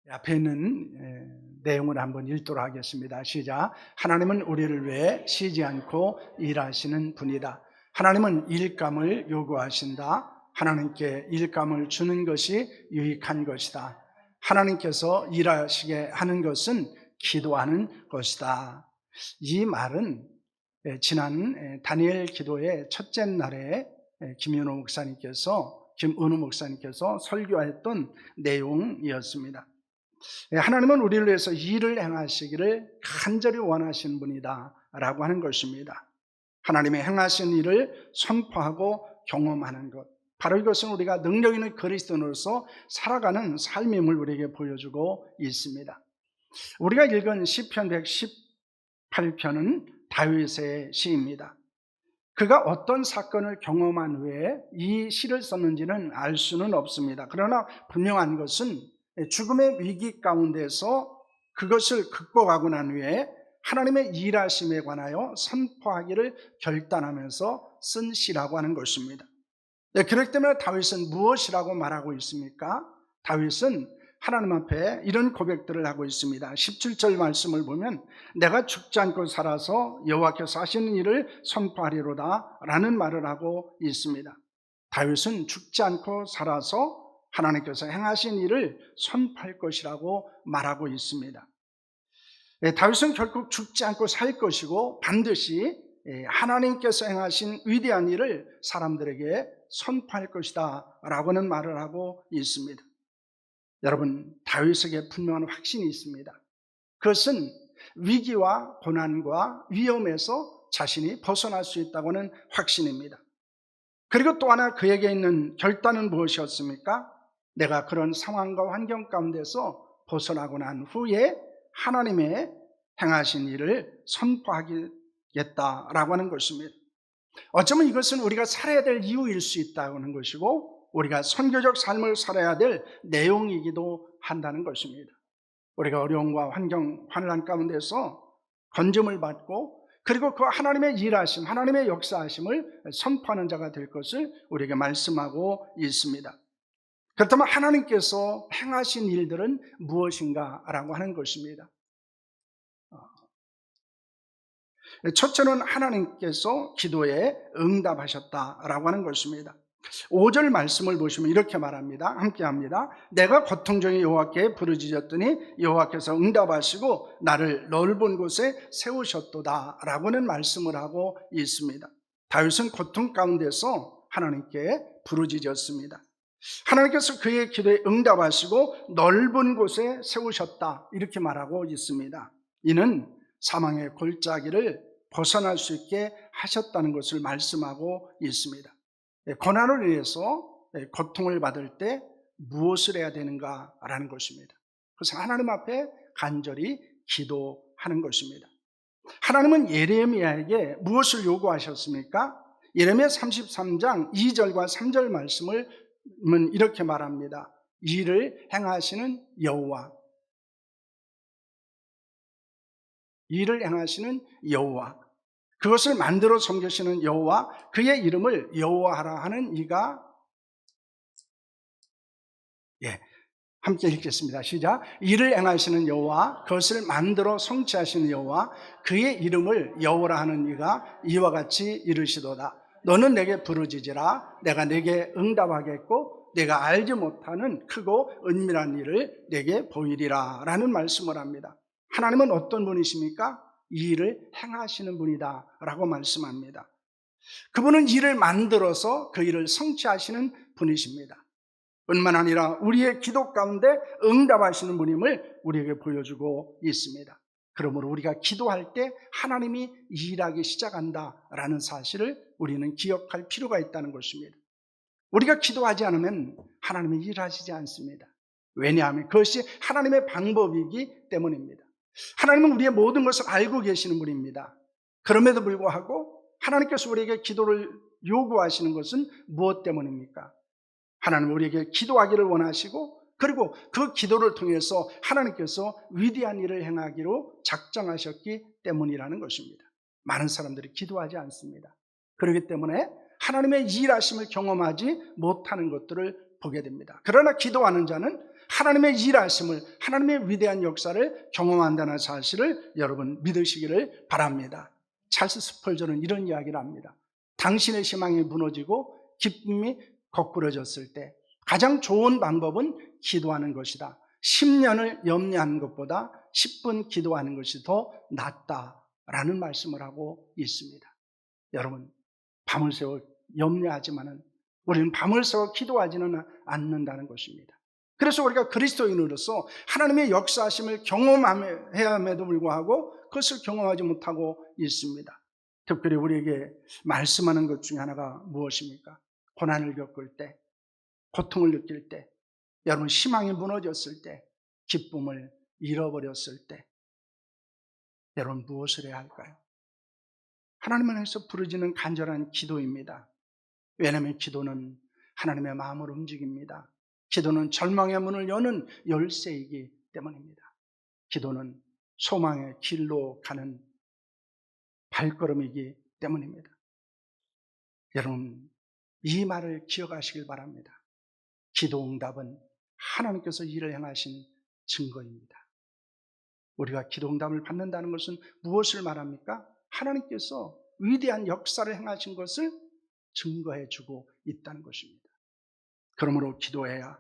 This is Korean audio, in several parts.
앞에 있는 내용을 한번 읽도록 하겠습니다. 시작. 하나님은 우리를 위해 쉬지 않고 일하시는 분이다. 하나님은 일감을 요구하신다. 하나님께 일감을 주는 것이 유익한 것이다. 하나님께서 일하시게 하는 것은 기도하는 것이다. 이 말은 지난 다니엘 기도의 첫째 날에 김은호 목사님께서 설교했던 내용이었습니다. 하나님은 우리를 위해서 일을 행하시기를 간절히 원하시는 분이다 라고 하는 것입니다. 하나님의 행하신 일을 선포하고 경험하는 것, 바로 이것은 우리가 능력 있는 그리스도인으로서 살아가는 삶임을 우리에게 보여주고 있습니다. 우리가 읽은 시편 118편은 다윗의 시입니다. 그가 어떤 사건을 경험한 후에 이 시를 썼는지는 알 수는 없습니다. 그러나 분명한 것은 죽음의 위기 가운데서 그것을 극복하고 난 후에 하나님의 일하심에 관하여 선포하기를 결단하면서 쓴 시라고 하는 것입니다. 그렇기 때문에 다윗은 무엇이라고 말하고 있습니까? 다윗은 하나님 앞에 이런 고백들을 하고 있습니다. 17절 말씀을 보면 내가 죽지 않고 살아서 여호와께서 하시는 일을 선포하리로다 라는 말을 하고 있습니다. 다윗은 죽지 않고 살아서 하나님께서 행하신 일을 선포할 것이라고 말하고 있습니다. 다윗은 결국 죽지 않고 살 것이고 반드시 하나님께서 행하신 위대한 일을 사람들에게 선포할 것이다 라고는 말을 하고 있습니다. 여러분, 다윗에게 분명한 확신이 있습니다. 그것은 위기와 고난과 위험에서 자신이 벗어날 수 있다고 하는 확신입니다. 그리고 또 하나 그에게 있는 결단은 무엇이었습니까? 내가 그런 상황과 환경 가운데서 벗어나고 난 후에 하나님의 행하신 일을 선포하겠다라고 하는 것입니다. 어쩌면 이것은 우리가 살아야 될 이유일 수 있다고 하는 것이고 우리가 선교적 삶을 살아야 될 내용이기도 한다는 것입니다. 우리가 어려움과 환경, 환난 가운데서 건짐을 받고 그리고 그 하나님의 일하심, 하나님의 역사하심을 선포하는 자가 될 것을 우리에게 말씀하고 있습니다. 그렇다면 하나님께서 행하신 일들은 무엇인가라고 하는 것입니다. 첫째는 하나님께서 기도에 응답하셨다라고 하는 것입니다. 5절 말씀을 보시면 이렇게 말합니다. 함께 합니다. 내가 고통 중에 여호와께 부르짖었더니 여호와께서 응답하시고 나를 넓은 곳에 세우셨도다 라고는 말씀을 하고 있습니다. 다윗은 고통 가운데서 하나님께 부르짖었습니다. 하나님께서 그의 기도에 응답하시고 넓은 곳에 세우셨다 이렇게 말하고 있습니다. 이는 사망의 골짜기를 벗어날 수 있게 하셨다는 것을 말씀하고 있습니다. 고난을 위해서 고통을 받을 때 무엇을 해야 되는가라는 것입니다. 그래서 하나님 앞에 간절히 기도하는 것입니다. 하나님은 예레미야에게 무엇을 요구하셨습니까? 예레미야 33장 2절과 3절 말씀을 이렇게 말합니다. 일을 행하시는 여호와, 일을 행하시는 여호와, 그것을 만들어 섬기시는 여호와, 그의 이름을 여호와하라 하는 이가, 함께 읽겠습니다. 시작. 일을 행하시는 여호와, 그것을 만들어 성취하시는 여호와, 그의 이름을 여호와라 하는 이가 이와 같이 이르시도다. 너는 내게 부르짖으라. 내가 내게 응답하겠고 내가 알지 못하는 크고 은밀한 일을 내게 보이리라 라는 말씀을 합니다. 하나님은 어떤 분이십니까? 이 일을 행하시는 분이다 라고 말씀합니다. 그분은 일을 만들어서 그 일을 성취하시는 분이십니다. 뿐만 아니라 우리의 기도 가운데 응답하시는 분임을 우리에게 보여주고 있습니다. 그러므로 우리가 기도할 때 하나님이 일하기 시작한다라는 사실을 우리는 기억할 필요가 있다는 것입니다. 우리가 기도하지 않으면 하나님이 일하시지 않습니다. 왜냐하면 그것이 하나님의 방법이기 때문입니다. 하나님은 우리의 모든 것을 알고 계시는 분입니다. 그럼에도 불구하고 하나님께서 우리에게 기도를 요구하시는 것은 무엇 때문입니까? 하나님은 우리에게 기도하기를 원하시고 그리고 그 기도를 통해서 하나님께서 위대한 일을 행하기로 작정하셨기 때문이라는 것입니다. 많은 사람들이 기도하지 않습니다. 그렇기 때문에 하나님의 일하심을 경험하지 못하는 것들을 보게 됩니다. 그러나 기도하는 자는 하나님의 일하심을, 하나님의 위대한 역사를 경험한다는 사실을 여러분 믿으시기를 바랍니다. 찰스 스펄전은 이런 이야기를 합니다. 당신의 희망이 무너지고 기쁨이 거꾸러졌을 때 가장 좋은 방법은 기도하는 것이다. 10년을 염려하는 것보다 10분 기도하는 것이 더 낫다라는 말씀을 하고 있습니다. 여러분, 밤을 새워 염려하지만은 우리는 밤을 새워 기도하지는 않는다는 것입니다. 그래서 우리가 그리스도인으로서 하나님의 역사하심을 경험해야 함에도 불구하고 그것을 경험하지 못하고 있습니다. 특별히 우리에게 말씀하는 것 중에 하나가 무엇입니까? 고난을 겪을 때, 고통을 느낄 때, 여러분 희망이 무너졌을 때, 기쁨을 잃어버렸을 때 여러분 무엇을 해야 할까요? 하나님을 위해서 부르짖는 간절한 기도입니다. 왜냐하면 기도는 하나님의 마음을 움직입니다. 기도는 절망의 문을 여는 열쇠이기 때문입니다. 기도는 소망의 길로 가는 발걸음이기 때문입니다. 여러분, 이 말을 기억하시길 바랍니다. 기도 응답은 하나님께서 일을 행하신 증거입니다. 우리가 기도 응답을 받는다는 것은 무엇을 말합니까? 하나님께서 위대한 역사를 행하신 것을 증거해 주고 있다는 것입니다. 그러므로 기도해야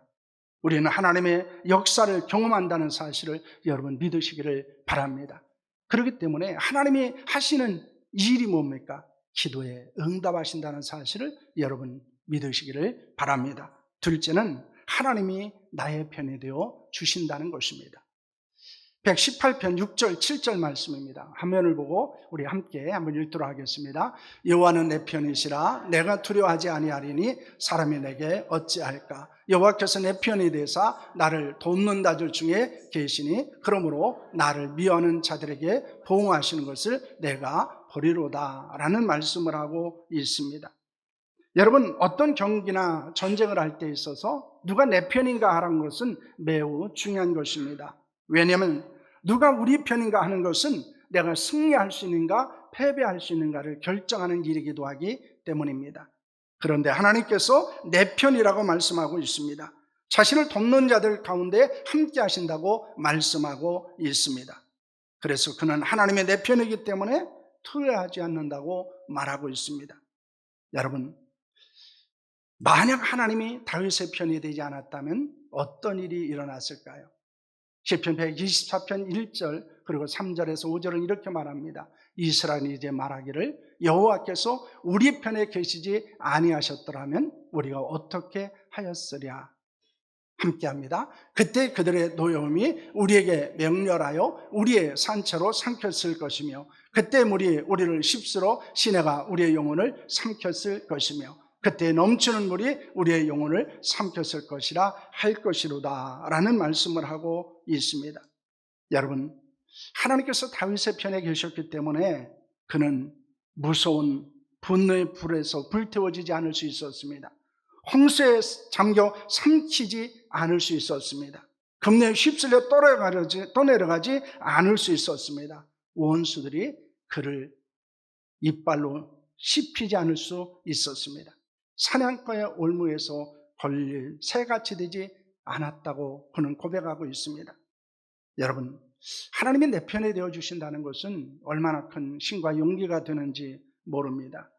우리는 하나님의 역사를 경험한다는 사실을 여러분 믿으시기를 바랍니다. 그렇기 때문에 하나님이 하시는 일이 뭡니까? 기도에 응답하신다는 사실을 여러분 믿으시기를 바랍니다. 둘째는 하나님이 나의 편이 되어 주신다는 것입니다. 118편 6절 7절 말씀입니다. 화면을 보고 우리 함께 한번 읽도록 하겠습니다. 여호와는 내 편이시라 내가 두려워하지 아니하리니 사람이 내게 어찌할까. 여호와께서 내 편이 되사 나를 돕는 자들 중에 계시니 그러므로 나를 미워하는 자들에게 보응하시는 것을 내가 보리로다 라는 말씀을 하고 있습니다. 여러분, 어떤 경기나 전쟁을 할 때 있어서 누가 내 편인가 하는 것은 매우 중요한 것입니다. 왜냐하면 누가 우리 편인가 하는 것은 내가 승리할 수 있는가 패배할 수 있는가를 결정하는 일이기도 하기 때문입니다. 그런데 하나님께서 내 편이라고 말씀하고 있습니다. 자신을 돕는 자들 가운데 함께 하신다고 말씀하고 있습니다. 그래서 그는 하나님의 내 편이기 때문에 투회하지 않는다고 말하고 있습니다. 여러분, 만약 하나님이 다윗의 편이 되지 않았다면 어떤 일이 일어났을까요? 시편 124편 1절 그리고 3절에서 5절은 이렇게 말합니다. 이스라엘이 이제 말하기를 여호와께서 우리 편에 계시지 아니하셨더라면 우리가 어떻게 하였으랴. 함께합니다. 그때 그들의 노여움이 우리에게 맹렬하여 우리의 산채로 삼켰을 것이며 그때 물이 우리를 씹스러 시내가 우리의 영혼을 삼켰을 것이며 그때 넘치는 물이 우리의 영혼을 삼켰을 것이라 할 것이로다 라는 말씀을 하고 있습니다. 여러분, 하나님께서 다윗의 편에 계셨기 때문에 그는 무서운 분노의 불에서 불태워지지 않을 수 있었습니다. 홍수에 잠겨 삼키지 않을 수 있었습니다. 금내에 휩쓸려 떠내려가지 않을 수 있었습니다. 원수들이 그를 이빨로 씹히지 않을 수 있었습니다. 사냥터의 올무에서 걸릴 새같이 되지 않았다고 그는 고백하고 있습니다. 여러분, 하나님이 내 편에 되어 주신다는 것은 얼마나 큰 신과 용기가 되는지 모릅니다.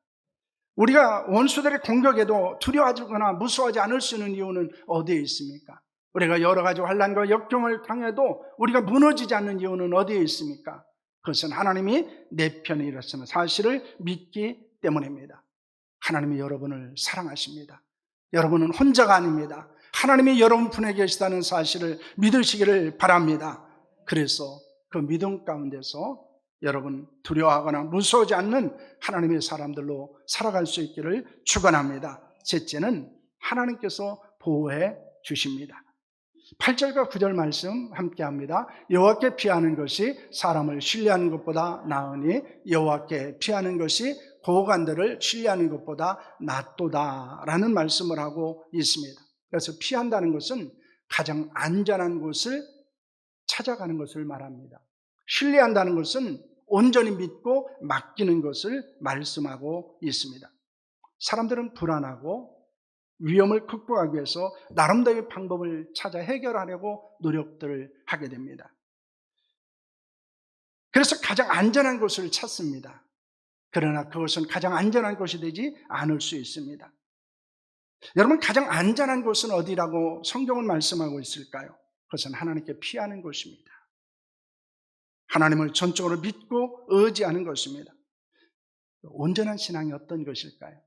우리가 원수들의 공격에도 두려워하거나 무서워하지 않을 수 있는 이유는 어디에 있습니까? 우리가 여러 가지 환난과 역경을 당해도 우리가 무너지지 않는 이유는 어디에 있습니까? 그것은 하나님이 내 편에 일었으는 사실을 믿기 때문입니다. 하나님이 여러분을 사랑하십니다. 여러분은 혼자가 아닙니다. 하나님이 여러분 편에 계시다는 사실을 믿으시기를 바랍니다. 그래서 그 믿음 가운데서 여러분 두려워하거나 무서워하지 않는 하나님의 사람들로 살아갈 수 있기를 축원합니다. 셋째는 하나님께서 보호해 주십니다. 8절과 9절 말씀 함께합니다. 여호와께 피하는 것이 사람을 신뢰하는 것보다 나으니 여호와께 피하는 것이 고관들을 신뢰하는 것보다 낫도다 라는 말씀을 하고 있습니다. 그래서 피한다는 것은 가장 안전한 곳을 찾아가는 것을 말합니다. 신뢰한다는 것은 온전히 믿고 맡기는 것을 말씀하고 있습니다. 사람들은 불안하고 위험을 극복하기 위해서 나름대로의 방법을 찾아 해결하려고 노력들을 하게 됩니다. 그래서 가장 안전한 곳을 찾습니다. 그러나 그것은 가장 안전한 곳이 되지 않을 수 있습니다. 여러분, 가장 안전한 곳은 어디라고 성경은 말씀하고 있을까요? 그것은 하나님께 피하는 곳입니다. 하나님을 전적으로 믿고 의지하는 것입니다. 온전한 신앙이 어떤 것일까요?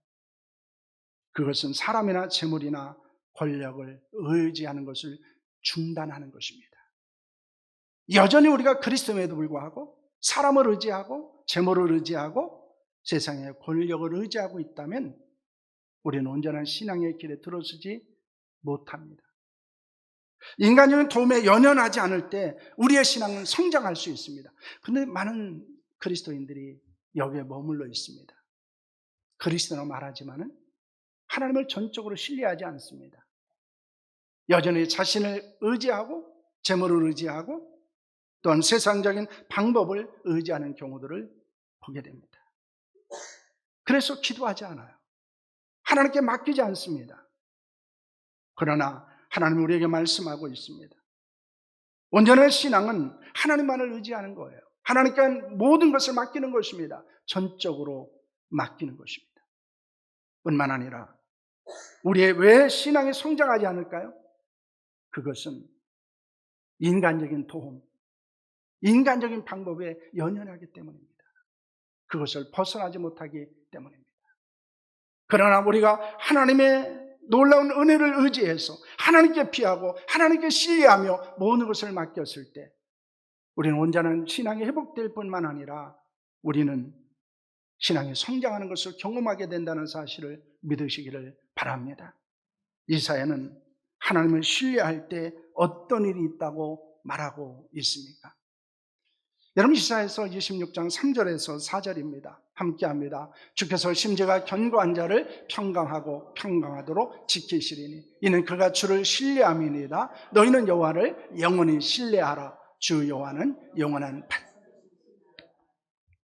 그것은 사람이나 재물이나 권력을 의지하는 것을 중단하는 것입니다. 여전히 우리가 그리스도임에도 불구하고 사람을 의지하고 재물을 의지하고 세상의 권력을 의지하고 있다면 우리는 온전한 신앙의 길에 들어서지 못합니다. 인간적인 도움에 연연하지 않을 때 우리의 신앙은 성장할 수 있습니다. 그런데 많은 그리스도인들이 여기에 머물러 있습니다. 그리스도라고 말하지만은 하나님을 전적으로 신뢰하지 않습니다. 여전히 자신을 의지하고 재물을 의지하고 또한 세상적인 방법을 의지하는 경우들을 보게 됩니다. 그래서 기도하지 않아요. 하나님께 맡기지 않습니다. 그러나 하나님은 우리에게 말씀하고 있습니다. 온전한 신앙은 하나님만을 의지하는 거예요. 하나님께 모든 것을 맡기는 것입니다. 전적으로 맡기는 것입니다. 뿐만 아니라 우리의 왜 신앙이 성장하지 않을까요? 그것은 인간적인 도움, 인간적인 방법에 연연하기 때문입니다. 그것을 벗어나지 못하기 때문입니다. 그러나 우리가 하나님의 놀라운 은혜를 의지해서 하나님께 피하고 하나님께 신뢰하며 모든 것을 맡겼을 때 우리는 온전한 신앙이 회복될 뿐만 아니라 우리는 신앙이 성장하는 것을 경험하게 된다는 사실을 믿으시기를 바랍니다. 이사야는 하나님을 신뢰할 때 어떤 일이 있다고 말하고 있습니까? 여러분, 이사야서 26장 3절에서 4절입니다. 함께합니다. 주께서 심지가 견고한 자를 평강하고 평강하도록 지키시리니 이는 그가 주를 신뢰함이니이다. 너희는 여호와를 영원히 신뢰하라. 주 여호와는 영원한 반석.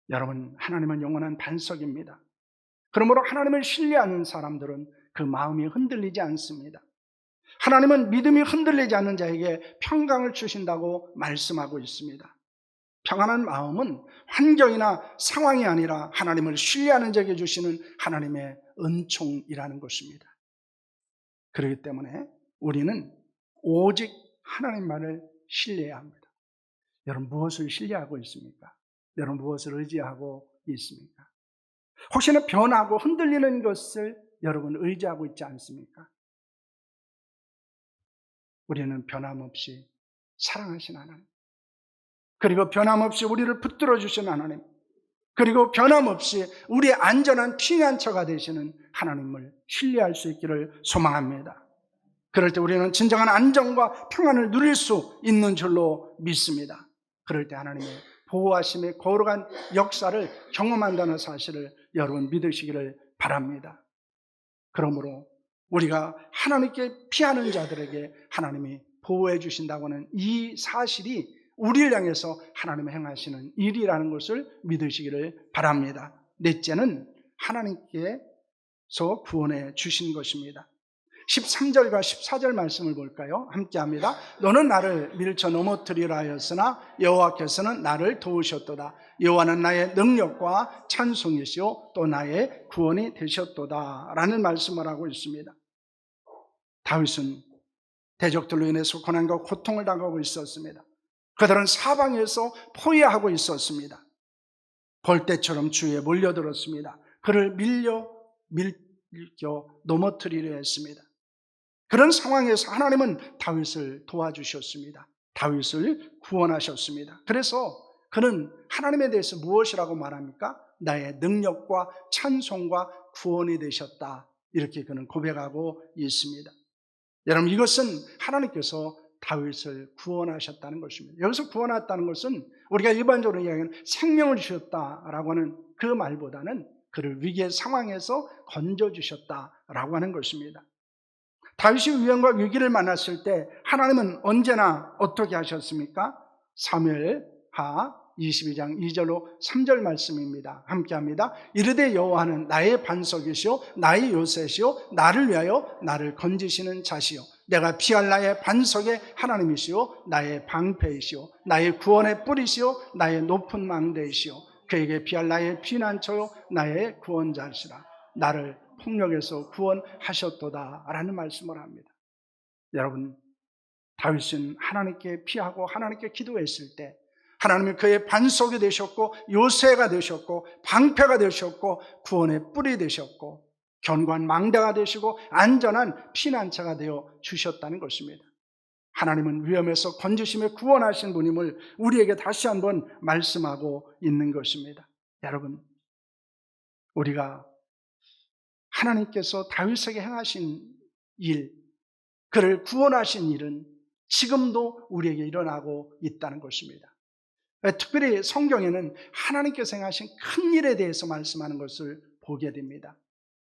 여러분, 하나님은 영원한 반석입니다. 그러므로 하나님을 신뢰하는 사람들은 그 마음이 흔들리지 않습니다. 하나님은 믿음이 흔들리지 않는 자에게 평강을 주신다고 말씀하고 있습니다. 평안한 마음은 환경이나 상황이 아니라 하나님을 신뢰하는 자에게 주시는 하나님의 은총이라는 것입니다. 그렇기 때문에 우리는 오직 하나님만을 신뢰해야 합니다. 여러분, 무엇을 신뢰하고 있습니까? 여러분, 무엇을 의지하고 있습니까? 혹시나 변하고 흔들리는 것을 여러분 의지하고 있지 않습니까? 우리는 변함없이 사랑하신 하나님, 그리고 변함없이 우리를 붙들어 주시는 하나님, 그리고 변함없이 우리의 안전한 피난처가 되시는 하나님을 신뢰할 수 있기를 소망합니다. 그럴 때 우리는 진정한 안정과 평안을 누릴 수 있는 줄로 믿습니다. 그럴 때 하나님의 보호하심의 거룩한 역사를 경험한다는 사실을 여러분 믿으시기를 바랍니다. 그러므로 우리가 하나님께 피하는 자들에게 하나님이 보호해 주신다고 하는 이 사실이 우리를 향해서 하나님이 행하시는 일이라는 것을 믿으시기를 바랍니다. 넷째는 하나님께서 구원해 주신 것입니다. 13절과 14절 말씀을 볼까요? 함께합니다. 너는 나를 밀쳐 넘어뜨리라 하였으나 여호와께서는 나를 도우셨도다. 여호와는 나의 능력과 찬송이시오 또 나의 구원이 되셨도다 라는 말씀을 하고 있습니다. 다윗은 대적들로 인해서 고난과 고통을 당하고 있었습니다. 그들은 사방에서 포위하고 있었습니다. 벌떼처럼 주위에 몰려들었습니다. 그를 밀려 넘어뜨리려 했습니다. 그런 상황에서 하나님은 다윗을 도와주셨습니다. 다윗을 구원하셨습니다. 그래서 그는 하나님에 대해서 무엇이라고 말합니까? 나의 능력과 찬송과 구원이 되셨다. 이렇게 그는 고백하고 있습니다. 여러분, 이것은 하나님께서 다윗을 구원하셨다는 것입니다. 여기서 구원했다는 것은 우리가 일반적으로 이야기하는 생명을 주셨다라고 하는 그 말보다는 그를 위기의 상황에서 건져주셨다라고 하는 것입니다. 다윗이 위험과 위기를 만났을 때 하나님은 언제나 어떻게 하셨습니까? 사무엘하 22장 2절로 3절 말씀입니다. 함께합니다. 이르되 여호와는 나의 반석이시오 나의 요새시오 나를 위하여 나를 건지시는 자시오 내가 피할 나의 반석의 하나님이시오 나의 방패이시오 나의 구원의 뿌리시오 나의 높은 망대이시오 그에게 피할 나의 피난처요 나의 구원자시라 나를 폭력에서 구원하셨도다 라는 말씀을 합니다. 여러분, 다윗은 하나님께 피하고 하나님께 기도했을 때 하나님이 그의 반석이 되셨고 요새가 되셨고 방패가 되셨고 구원의 뿔이 되셨고 견고한 망대가 되시고 안전한 피난처가 되어 주셨다는 것입니다. 하나님은 위험에서 건지심에 구원하신 분임을 우리에게 다시 한번 말씀하고 있는 것입니다. 여러분, 우리가 하나님께서 다윗에게 행하신 일, 그를 구원하신 일은 지금도 우리에게 일어나고 있다는 것입니다. 특별히 성경에는 하나님께서 행하신 큰 일에 대해서 말씀하는 것을 보게 됩니다.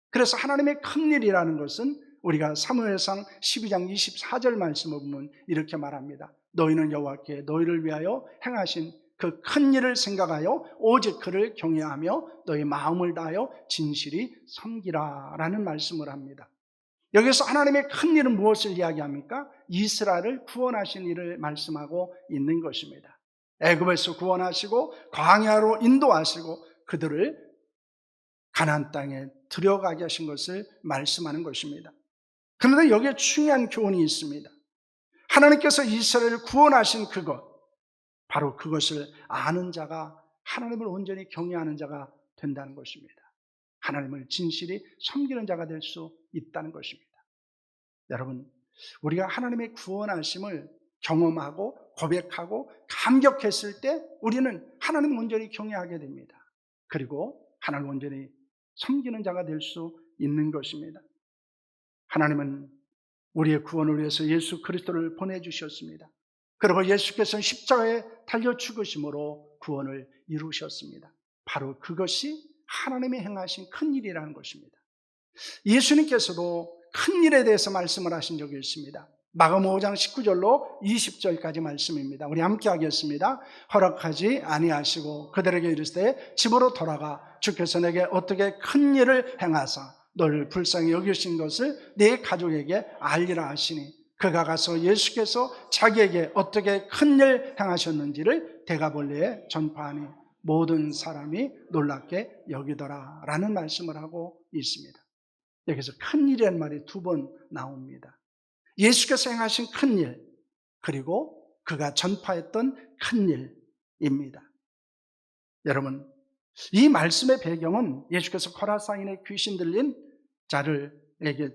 그래서 하나님의 큰 일이라는 것은 우리가 사무엘상 12장 24절 말씀을 보면 이렇게 말합니다. 너희는 여호와께 너희를 위하여 행하신 그 큰 일을 생각하여 오직 그를 경외하며 너희 마음을 다하여 진실이 섬기라 라는 말씀을 합니다. 여기서 하나님의 큰 일은 무엇을 이야기합니까? 이스라엘을 구원하신 일을 말씀하고 있는 것입니다. 애굽에서 구원하시고 광야로 인도하시고 그들을 가나안 땅에 들여가게 하신 것을 말씀하는 것입니다. 그런데 여기에 중요한 교훈이 있습니다. 하나님께서 이스라엘을 구원하신 그것, 바로 그것을 아는 자가 하나님을 온전히 경외하는 자가 된다는 것입니다. 하나님을 진실히 섬기는 자가 될 수 있다는 것입니다. 여러분, 우리가 하나님의 구원하심을 경험하고 고백하고 감격했을 때 우리는 하나님을 온전히 경외하게 됩니다. 그리고 하나님을 온전히 섬기는 자가 될 수 있는 것입니다. 하나님은 우리의 구원을 위해서 예수 그리스도를 보내주셨습니다. 그리고 예수께서는 십자가에 달려 죽으심으로 구원을 이루셨습니다. 바로 그것이 하나님이 행하신 큰 일이라는 것입니다. 예수님께서도 큰 일에 대해서 말씀을 하신 적이 있습니다. 마가복음 5장 19절로 20절까지 말씀입니다. 우리 함께 하겠습니다. 허락하지 아니하시고 그들에게 이르시되 집으로 돌아가 주께서 내게 어떻게 큰 일을 행하사 너를 불쌍히 여기신 것을 네 가족에게 알리라 하시니 그가 가서 예수께서 자기에게 어떻게 큰 일 행하셨는지를 데가볼리에 전파하니 모든 사람이 놀랍게 여기더라 라는 말씀을 하고 있습니다. 여기서 큰 일이라는 말이 두 번 나옵니다. 예수께서 행하신 큰 일, 그리고 그가 전파했던 큰 일입니다. 여러분, 이 말씀의 배경은 예수께서 거라사인의 귀신 들린 자를에게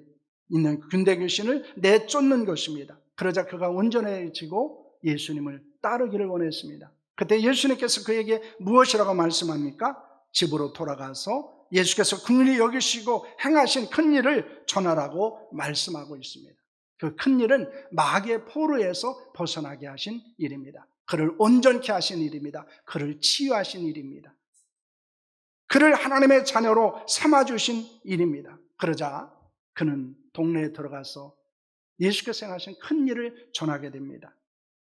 있는 군대 귀신을 내쫓는 것입니다. 그러자 그가 온전해지고 예수님을 따르기를 원했습니다. 그때 예수님께서 그에게 무엇이라고 말씀합니까? 집으로 돌아가서 예수께서 긍휼히 여기시고 행하신 큰 일을 전하라고 말씀하고 있습니다. 그 큰 일은 마귀의 포로에서 벗어나게 하신 일입니다. 그를 온전케 하신 일입니다. 그를 치유하신 일입니다. 그를 하나님의 자녀로 삼아주신 일입니다. 그러자 그는 동네에 들어가서 예수께서 행하신 큰 일을 전하게 됩니다.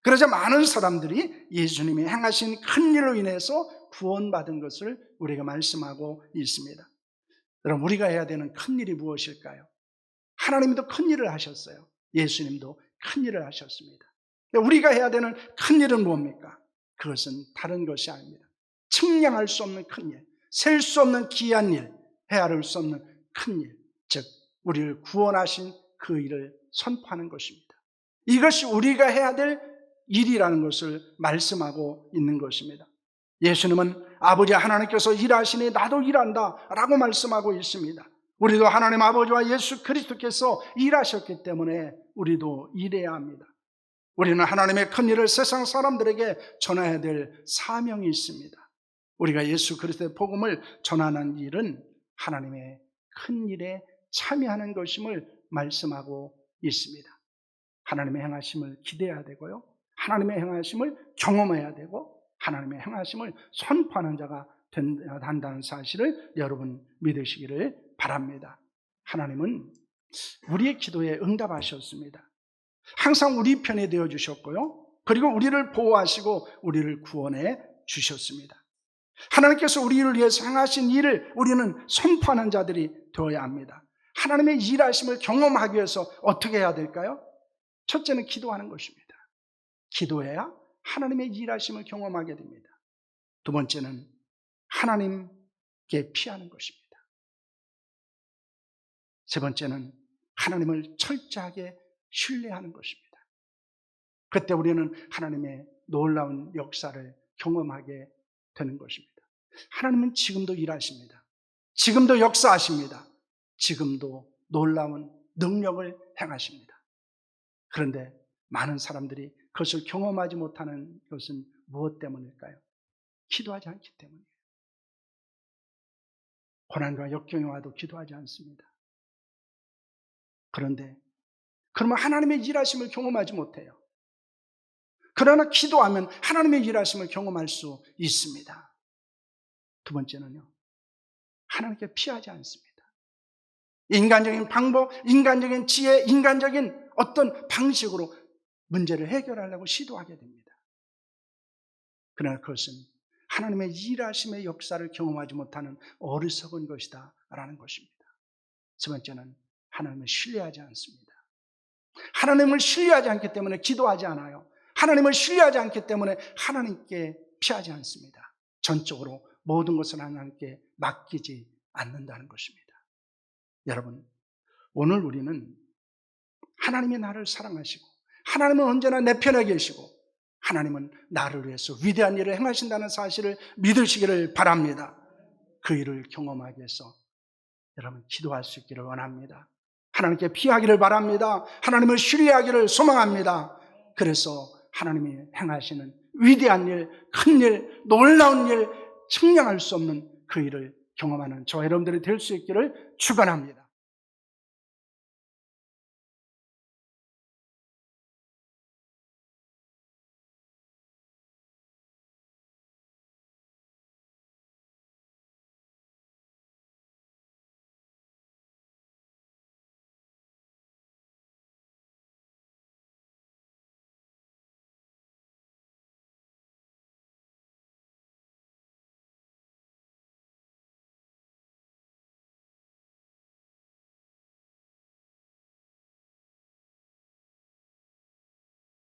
그러자 많은 사람들이 예수님이 행하신 큰 일로 인해서 구원받은 것을 우리가 말씀하고 있습니다. 여러분, 우리가 해야 되는 큰 일이 무엇일까요? 하나님도 큰 일을 하셨어요. 예수님도 큰 일을 하셨습니다. 우리가 해야 되는 큰 일은 뭡니까? 그것은 다른 것이 아닙니다. 측량할 수 없는 큰 일, 셀 수 없는 귀한 일, 헤아릴 수 없는 큰 일, 즉 우리를 구원하신 그 일을 선포하는 것입니다. 이것이 우리가 해야 될 일이라는 것을 말씀하고 있는 것입니다. 예수님은 아버지 하나님께서 일하시니 나도 일한다 라고 말씀하고 있습니다. 우리도 하나님 아버지와 예수 그리스도께서 일하셨기 때문에 우리도 일해야 합니다. 우리는 하나님의 큰 일을 세상 사람들에게 전해야 될 사명이 있습니다. 우리가 예수 그리스도의 복음을 전하는 일은 하나님의 큰 일에 참여하는 것임을 말씀하고 있습니다. 하나님의 행하심을 기대해야 되고요, 하나님의 행하심을 경험해야 되고 하나님의 행하심을 선포하는 자가 된다는 사실을 여러분 믿으시기를 바랍니다. 하나님은 우리의 기도에 응답하셨습니다. 항상 우리 편이 되어주셨고요, 그리고 우리를 보호하시고 우리를 구원해 주셨습니다. 하나님께서 우리를 위해서 행하신 일을 우리는 선포하는 자들이 되어야 합니다. 하나님의 일하심을 경험하기 위해서 어떻게 해야 될까요? 첫째는 기도하는 것입니다. 기도해야 하나님의 일하심을 경험하게 됩니다. 두 번째는 하나님께 피하는 것입니다. 세 번째는 하나님을 철저하게 신뢰하는 것입니다. 그때 우리는 하나님의 놀라운 역사를 경험하게 되는 것입니다. 하나님은 지금도 일하십니다. 지금도 역사하십니다. 지금도 놀라운 능력을 행하십니다. 그런데 많은 사람들이 그것을 경험하지 못하는 것은 무엇 때문일까요? 기도하지 않기 때문이에요. 고난과 역경이 와도 기도하지 않습니다. 그런데 그러면 하나님의 일하심을 경험하지 못해요. 그러나 기도하면 하나님의 일하심을 경험할 수 있습니다. 두 번째는요, 하나님께 피하지 않습니다. 인간적인 방법, 인간적인 지혜, 인간적인 어떤 방식으로 문제를 해결하려고 시도하게 됩니다. 그러나 그것은 하나님의 일하심의 역사를 경험하지 못하는 어리석은 것이다 라는 것입니다. 세 번째는 하나님을 신뢰하지 않습니다. 하나님을 신뢰하지 않기 때문에 기도하지 않아요. 하나님을 신뢰하지 않기 때문에 하나님께 피하지 않습니다. 전적으로 모든 것을 하나님께 맡기지 않는다는 것입니다. 여러분, 오늘 우리는 하나님이 나를 사랑하시고 하나님은 언제나 내 편에 계시고 하나님은 나를 위해서 위대한 일을 행하신다는 사실을 믿으시기를 바랍니다. 그 일을 경험하기 위해서 여러분 기도할 수 있기를 원합니다. 하나님께 피하기를 바랍니다. 하나님을 신뢰하기를 소망합니다. 그래서 하나님이 행하시는 위대한 일, 큰 일, 놀라운 일, 측량할 수 없는 그 일을 경험하는 저와 여러분들이 될 수 있기를 축원합니다.